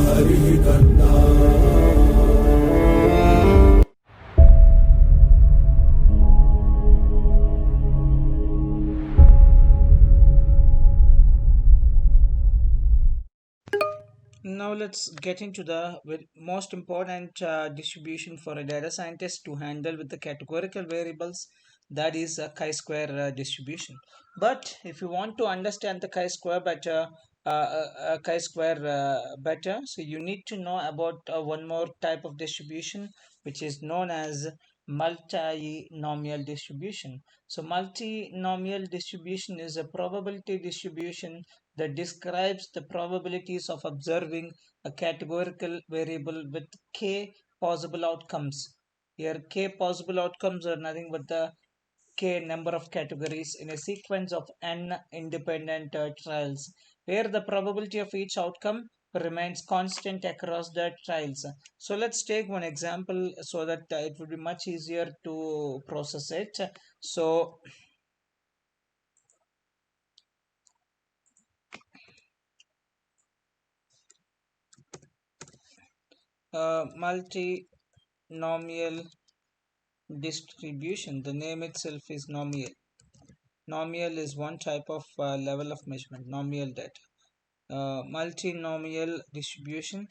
हरि करना। Now let's get into the most important distribution for a data scientist to handle with the categorical variables, that is a chi-square distribution. But if you want to understand the chi-square better, so you need to know about one more type of distribution, which is known as multinomial distribution. So multinomial distribution is a probability distribution that describes the probabilities of observing a categorical variable with k possible outcomes. Here, k possible outcomes are nothing but the k number of categories in a sequence of n independent trials, where the probability of each outcome remains constant across the trials. So let's take one example so that it would be much easier to process it. So multinomial distribution, the name itself is nomial. Nomial is one type of level of measurement, nomial data. Multinomial distribution.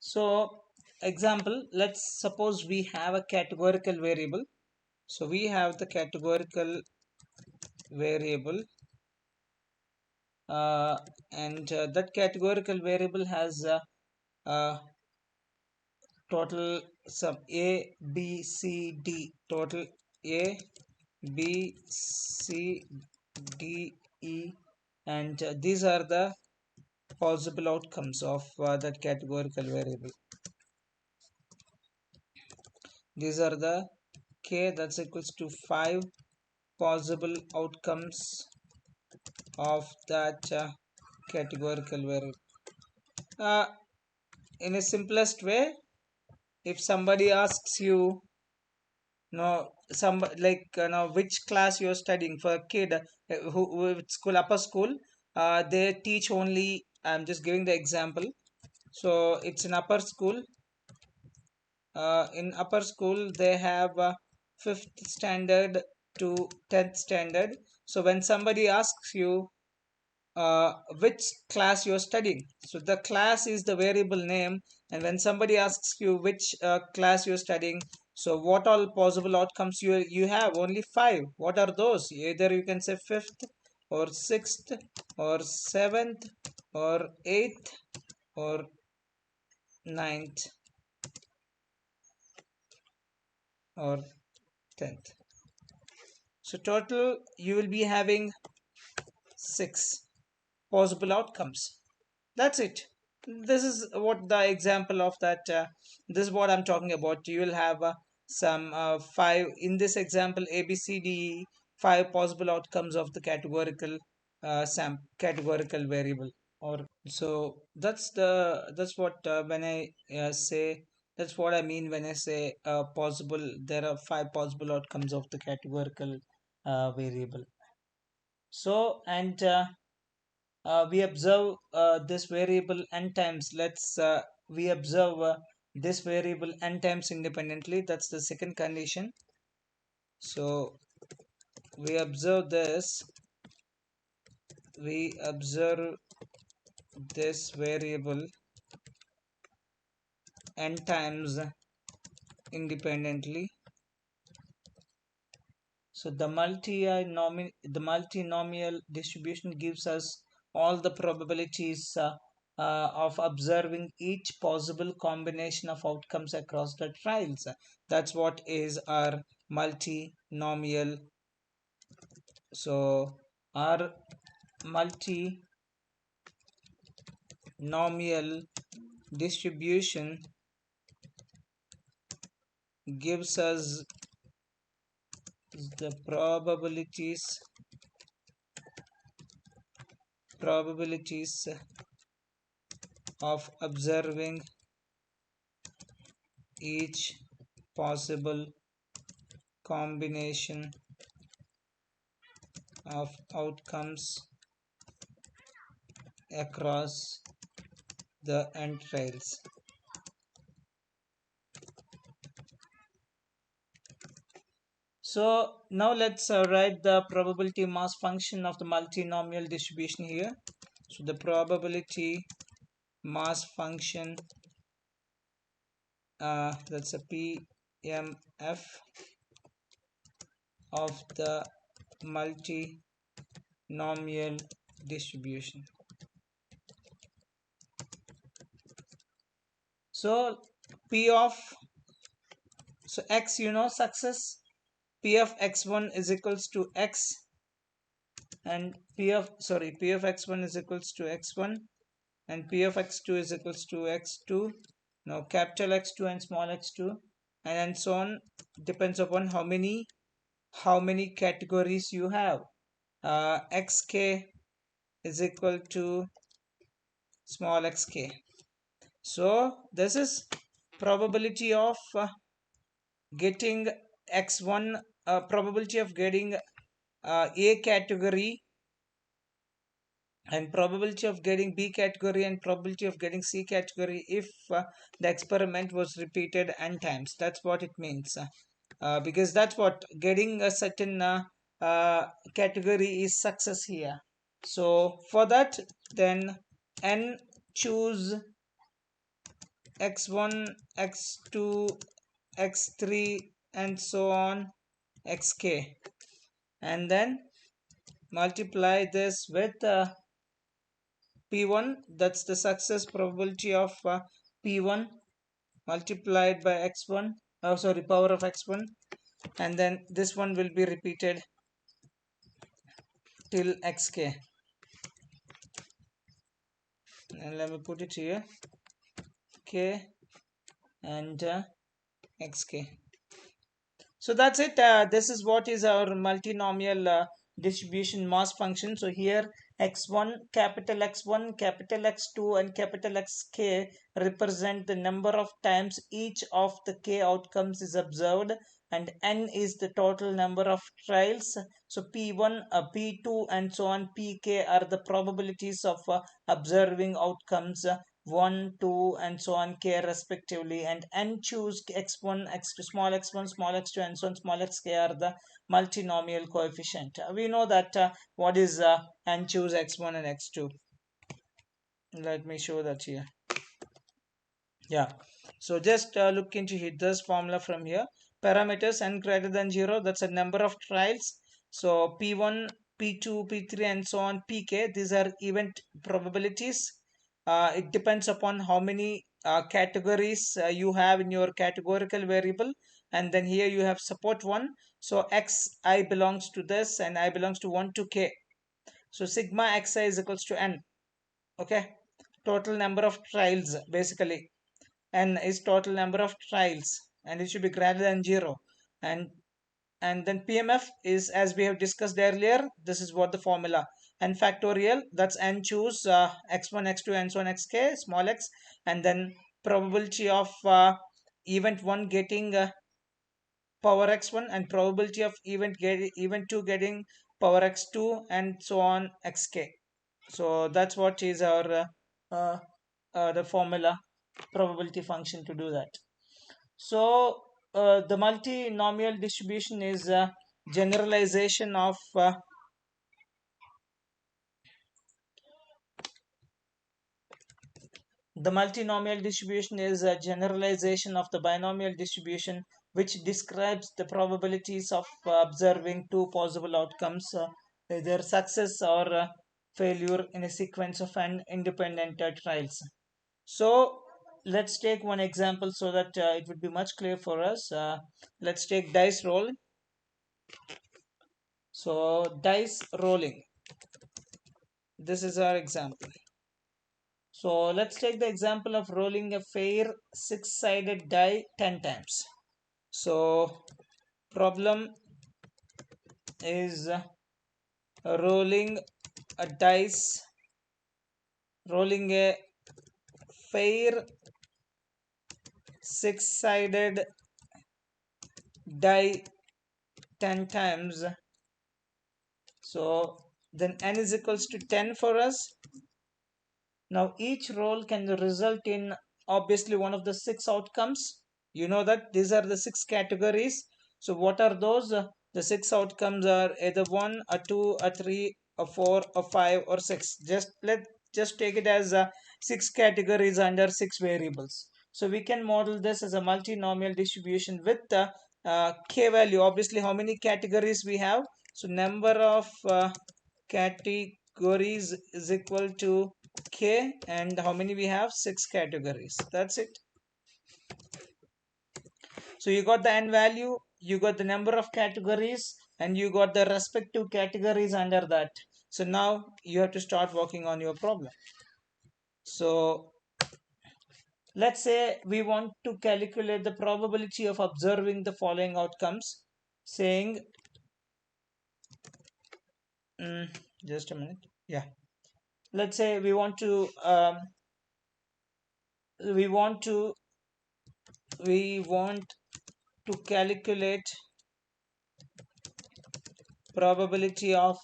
So example, let's suppose we have a categorical variable. So we have the categorical variable, and that categorical variable has uh, total sum a b c d, total a b c d e, and these are the possible outcomes of that categorical variable. These are the k, that's equals to 5 possible outcomes of that categorical variable. uh, in a simplest way, if somebody asks you, no, some like now which class you're studying, for a kid who school, upper school, they teach only, I'm just giving the example. So it's an upper school. In upper school they have 5th standard to 10th standard. So when somebody asks you which class you're studying, so the class is the variable name. And when somebody asks you which class you're studying, so what all possible outcomes you have? Only 5. What are those? Either you can say 5th or 6th or 7th or 8th or 9th or 10th. So total you will be having 6 possible outcomes. That's it. This is what the example of that. This is what I'm talking about. You will have some 5 in this example, A, B, C, D, E, 5 possible outcomes of the categorical categorical variable. Or so that's what when I say, that's what I mean when I say possible. There are 5 possible outcomes of the categorical variable. So and we observe this variable n times. Let's we observe this variable n times independently. That's the second condition. So we observe this variable n times independently. So the multinomial distribution gives us all the probabilities of observing each possible combination of outcomes across the trials. That's what is our multinomial. So our multinomial distribution gives us the probabilities of observing each possible combination of outcomes across the entrails. So now let's write the probability mass function of the multinomial distribution here. So the probability mass function, that's a PMF of the multinomial distribution. So P of, so X, success, P of X1 is equals to X, and P of X1 is equals to X1, and P of X2 is equals to X2. Now capital X2 and small x2, and then so on, depends upon how many categories you have. Xk is equal to small xk. So this is probability of getting x1, probability of getting A category, and probability of getting B category, and probability of getting C category if the experiment was repeated n times. That's what it means. Because that's what getting a certain category is success here. So for that, then n choose x1, x2, x3, and so on xk, and then multiply this with p1, that's the success probability of p1 multiplied by x1, power of x1, and then this one will be repeated till xk. And let me put it here, k and xk. So that's it. This is what is our multinomial distribution mass function. So here x1, capital X2, and capital Xk represent the number of times each of the k outcomes is observed, and n is the total number of trials. So p1, p2, and so on pk are the probabilities of observing outcomes 1, 2, and so on k respectively, and n choose x1, x2, small x1, small x2, and so on small xk are the multinomial coefficient. We know that what is n choose x1 and x2. Let me show that here. Yeah, so just look into this formula from here. Parameters n greater than 0, that's a number of trials. So p1, p2, p3, and so on pk, these are event probabilities. It depends upon how many categories you have in your categorical variable, and then here you have support 1. So xi belongs to this, and I belongs to 1 to k. So sigma xi is equals to n. Okay, total number of trials, basically n is total number of trials, and it should be greater than 0. And then PMF is, as we have discussed earlier, this is what the formula, n factorial, that's n choose x1, x2, and so on xk, small x, and then probability of event 1 getting power x1, and probability of event 2 getting power x2, and so on xk. So that's what is our the formula probability function to do that. So the multinomial distribution is a generalization of the multinomial distribution is a generalization of the binomial distribution, which describes the probabilities of observing two possible outcomes, either success or failure in a sequence of an independent trials. So let's take one example so that it would be much clear for us. Let's take dice roll. So dice rolling, this is our example. So let's take the example of rolling a fair six-sided die 10 times. So problem is rolling a dice, rolling a fair six-sided die 10 times. So then n is equals to 10 for us, Now each role can result in obviously one of the six outcomes. You know that these are the six categories. So what are those? The six outcomes are either one, a two, a three, a four, a five, or six. Just take it as six categories under six variables. So we can model this as a multinomial distribution with the k value. Obviously, how many categories we have? So number of categories is equal to k, and how many we have? Six categories. That's it. So you got the n value, you got the number of categories, and you got the respective categories under that. So now you have to start working on your problem. So let's say we want to calculate the probability of observing the following outcomes, saying just a minute. Yeah, let's say we want to we want to calculate probability of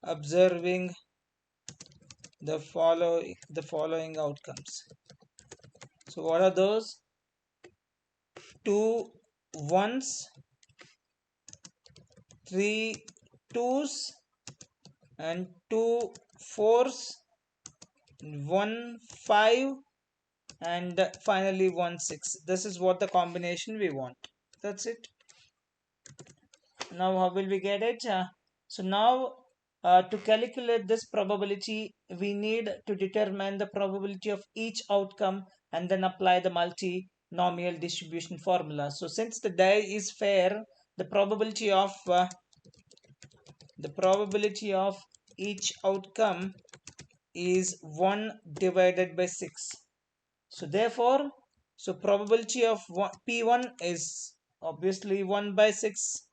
observing the following outcomes. So what are those? Two ones, three twos, and two fours, one five, and finally 1 6. This is what the combination we want. That's it. Now how will we get it? So now to calculate this probability, we need to determine the probability of each outcome and then apply the multinomial distribution formula. So since the die is fair, the probability of each outcome is 1 divided by 6. So therefore, probability of P1 is obviously 1 by 6,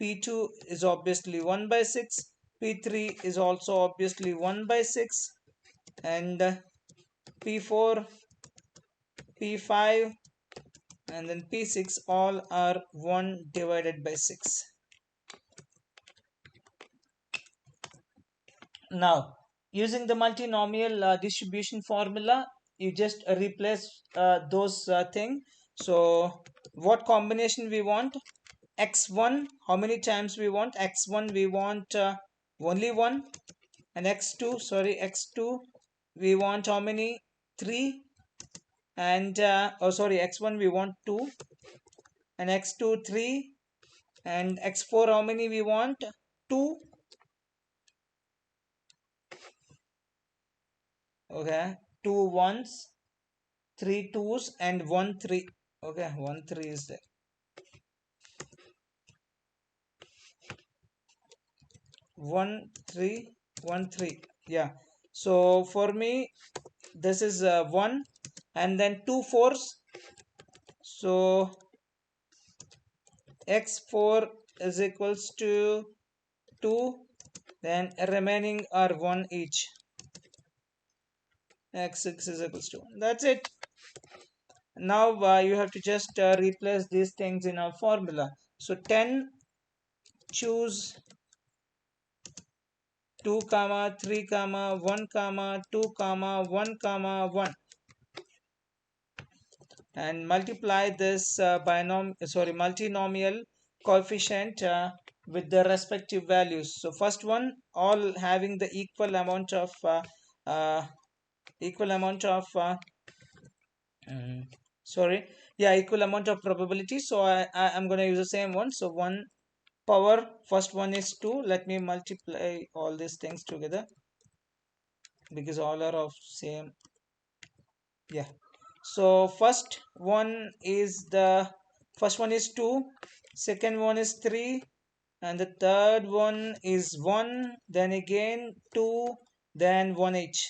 P2 is obviously 1 by 6, P3 is also obviously 1 by 6, and P4, P5, and then P6 all are 1 divided by 6. Now, using the multinomial distribution formula, you just replace those things. So, what combination we want? X1, how many times we want? X1 we want only 1, and X2 we want how many? 3, and X1 we want 2, and X2 3, and X4 how many we want? 2. Okay, 2 ones, 3 twos, and 1 3. Okay, 1 3 is there. 1 3 1 3. Yeah, so for me this is 1, and then 2 fours. So x4 is equals to 2, then remaining are 1 each. X6 is equals to 1. That's it. Now you have to just replace these things in our formula. So 10 choose 2 comma 3 comma 1 comma 2 comma 1 comma 1, and multiply this multinomial coefficient with the respective values. So first one, all having the equal amount of uh, equal amount of mm, equal amount of probability. So I'm going to use the same one. So 1 power, first one is 2. Let me multiply all these things together because all are of same. Yeah, so first one is 2, second one is 3, and the third one is 1, then again 2, then 1 each.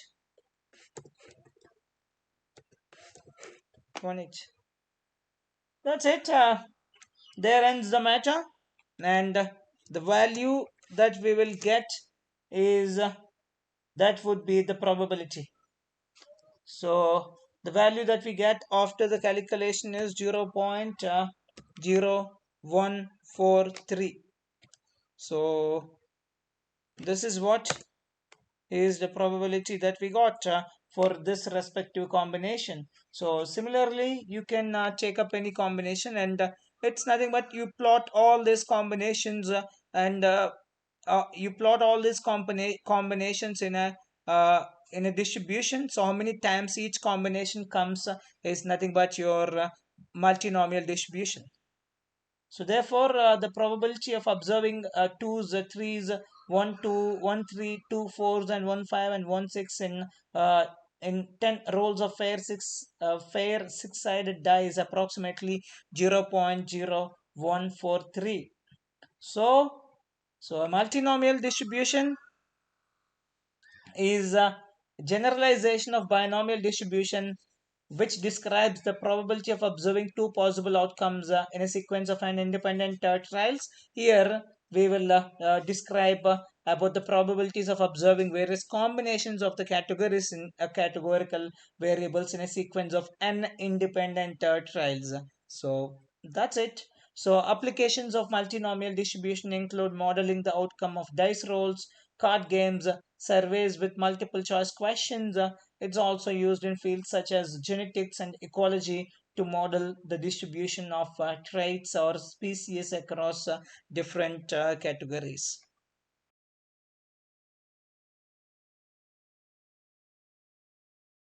1 each. That's it. There ends the matter, and the value that we will get is that would be the probability. So the value that we get after the calculation is 0.0143. So this is what is the probability that we got for this respective combination. So similarly, you can take up any combination, and it's nothing but you plot all these combinations and you plot all these combinations uh, in a distribution. So how many times each combination comes is nothing but your multinomial distribution. So therefore, the probability of observing twos, threes, 1 2, 1 3, 2 4s, and 1 5 and 1 6 in 10 rolls of fair six-sided die is approximately 0.0143. So, so a multinomial distribution is a generalization of binomial distribution which describes the probability of observing two possible outcomes in a sequence of an independent trials. Here we will describe about the probabilities of observing various combinations of the categories in categorical variables in a sequence of n independent trials. So that's it. So applications of multinomial distribution include modeling the outcome of dice rolls, card games, surveys with multiple choice questions. It's also used in fields such as genetics and ecology to model the distribution of traits or species across different categories.